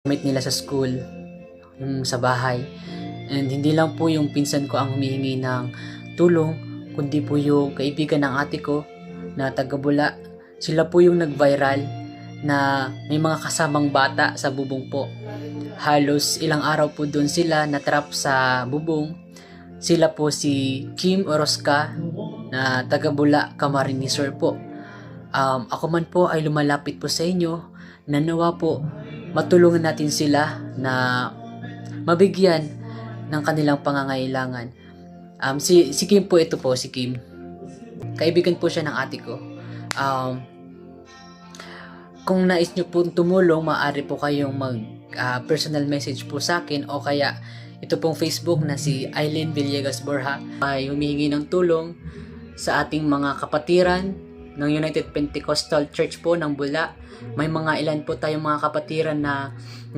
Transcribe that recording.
gamit nila sa school, yung sa bahay. And hindi lang po yung pinsan ko ang humihingi ng tulong, kundi po yung kaibigan ng ate ko na taga-Bula. Sila po yung nag-viral na may mga kasamang bata sa bubong po. Halos ilang araw po doon sila natrap sa bubong. Sila po si Kim Orozca na taga-Bula, Camarines Sur po. Ako man po ay lumalapit po sa inyo na nawa po matulungan natin sila na mabigyan ng kanilang pangangailangan. Si Kim po, ito po si Kim. Kaibigan po siya ng ate ko. Kung nais nyo po tumulong, maaari po kayong personal message po sa akin, o kaya ito pong Facebook na si Aileen Villegas Borja ay humihingi ng tulong sa ating mga kapatiran ng United Pentecostal Church po ng Bula. May mga ilan po tayong mga kapatiran na